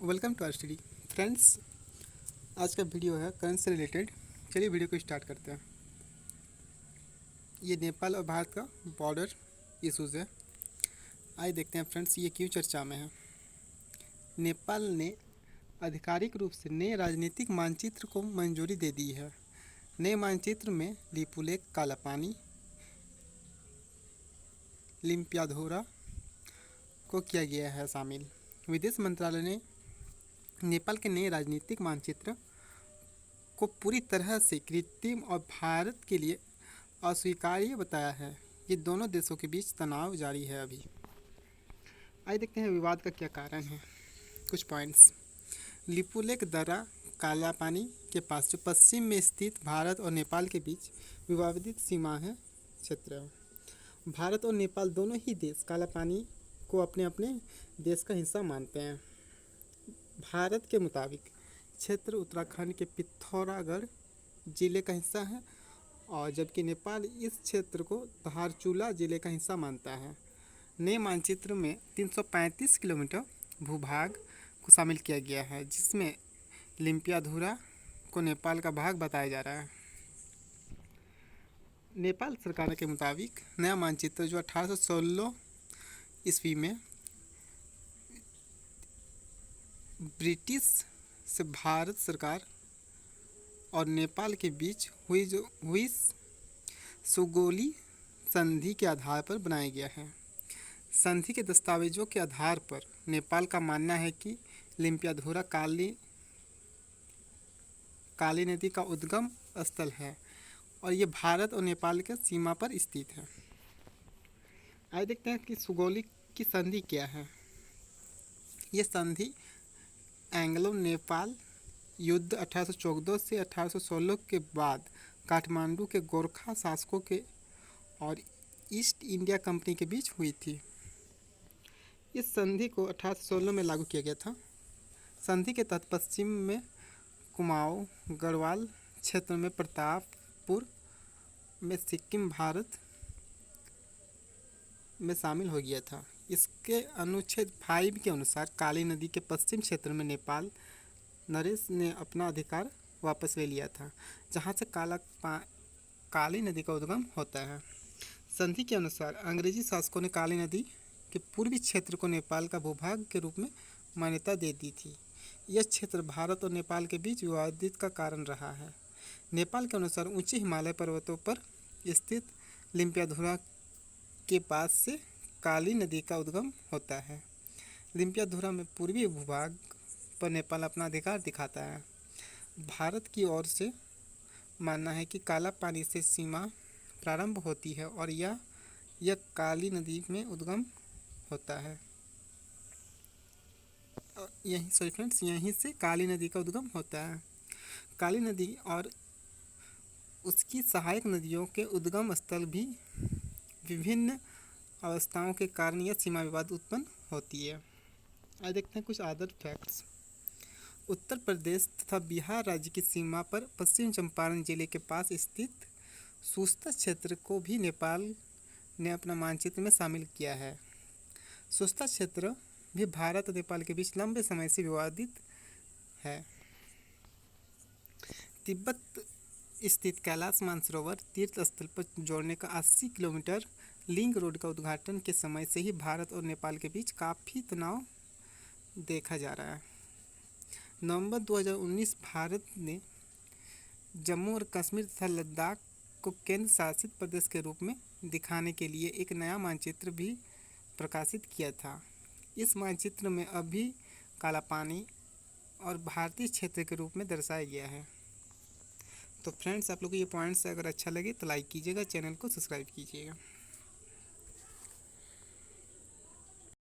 Welcome to our study friends. आज का video है करंट से रिलेटेड। चलिए वीडियो को स्टार्ट करते हैं। ये नेपाल और भारत का बॉर्डर इशूज़ है। आइए देखते हैं फ्रेंड्स ये क्यों चर्चा में है। नेपाल ने आधिकारिक रूप से नए राजनीतिक मानचित्र को मंजूरी दे दी है। नए मानचित्र में लिपुलेख, कालापानी, लिम्पियाधोरा को किया गया है शामिल। विदेश मंत्रालय ने नेपाल के नए राजनीतिक मानचित्र को पूरी तरह से कृत्रिम और भारत के लिए अस्वीकार्य बताया है। ये दोनों देशों के बीच तनाव जारी है अभी। आइए देखते हैं विवाद का क्या कारण है। कुछ पॉइंट्स। लिपुलेख दर्रा कालापानी के पास जो पश्चिम में स्थित भारत और नेपाल के बीच विवादित सीमा है क्षेत्र है। भारत और नेपाल दोनों ही देश कालापानी को अपने अपने देश का हिस्सा मानते हैं। भारत के मुताबिक क्षेत्र उत्तराखंड के पिथौरागढ़ जिले का हिस्सा है और जबकि नेपाल इस क्षेत्र को धारचूला जिले का हिस्सा मानता है। नए मानचित्र में 335 किलोमीटर भूभाग को शामिल किया गया है, जिसमें लिम्पियाधुरा को नेपाल का भाग बताया जा रहा है। नेपाल सरकार के मुताबिक नया मानचित्र जो 1816 ईस्वी में ब्रिटिश से भारत सरकार और नेपाल के बीच हुई सुगौली संधि के आधार पर बनाया गया है। संधि के दस्तावेजों के आधार पर नेपाल का मानना है कि लिम्पियाधुरा काली नदी का उद्गम स्थल है और ये भारत और नेपाल के सीमा पर स्थित है। आइए देखते हैं कि सुगौली की संधि क्या है। ये संधि एंग्लो नेपाल युद्ध 1814 से 1816 के बाद काठमांडू के गोरखा शासकों के और ईस्ट इंडिया कंपनी के बीच हुई थी। इस संधि को 1816 में लागू किया गया था। संधि के तहत पश्चिम में कुमाऊं गढ़वाल क्षेत्र में प्रतापपुर में सिक्किम भारत में शामिल हो गया था। इसके अनुच्छेद 5 के अनुसार काली नदी के पश्चिम क्षेत्र में नेपाल नरेश ने अपना अधिकार वापस ले लिया था, जहां से काली नदी का उद्गम होता है। संधि के अनुसार अंग्रेजी शासकों ने काली नदी के पूर्वी क्षेत्र को नेपाल का भूभाग के रूप में मान्यता दे दी थी। यह क्षेत्र भारत और नेपाल के बीच विवादित का कारण रहा है। नेपाल के अनुसार ऊंचे हिमालय पर्वतों पर स्थित लिम्पियाधुरा के पास से काली नदी का उद्गम होता है। लिम्पियाधुरा में पूर्वी भूभाग पर नेपाल अपना अधिकार दिखाता है। भारत की ओर से मानना है कि काला पानी से सीमा प्रारंभ होती है और यह काली नदी में उद्गम होता है। यहीं से काली नदी का उद्गम होता है। काली नदी और उसकी सहायक नदियों के उद्गम स्थल भी विभिन्न अवस्थाओं के कारण यह सीमा विवाद उत्पन्न होती है। आज देखते हैं कुछ अदर फैक्ट्स। उत्तर प्रदेश तथा बिहार राज्य की सीमा पर पश्चिम चंपारण जिले के पास स्थित सुस्ता क्षेत्र को भी नेपाल ने अपना मानचित्र में शामिल किया है। सुस्ता क्षेत्र भी भारत और नेपाल के बीच लंबे समय से विवादित है। तिब्बत स्थित कैलाश मानसरोवर तीर्थ स्थल पर जोड़ने का 80 किलोमीटर लिंक रोड का उद्घाटन के समय से ही भारत और नेपाल के बीच काफ़ी तनाव देखा जा रहा है। नवंबर 2019 भारत ने जम्मू और कश्मीर तथा लद्दाख को केंद्र शासित प्रदेश के रूप में दिखाने के लिए एक नया मानचित्र भी प्रकाशित किया था। इस मानचित्र में अभी कालापानी और भारतीय क्षेत्र के रूप में दर्शाया गया है। तो फ्रेंड्स, आप लोग को ये पॉइंट्स अगर अच्छा लगे तो लाइक कीजिएगा, चैनल को सब्सक्राइब कीजिएगा।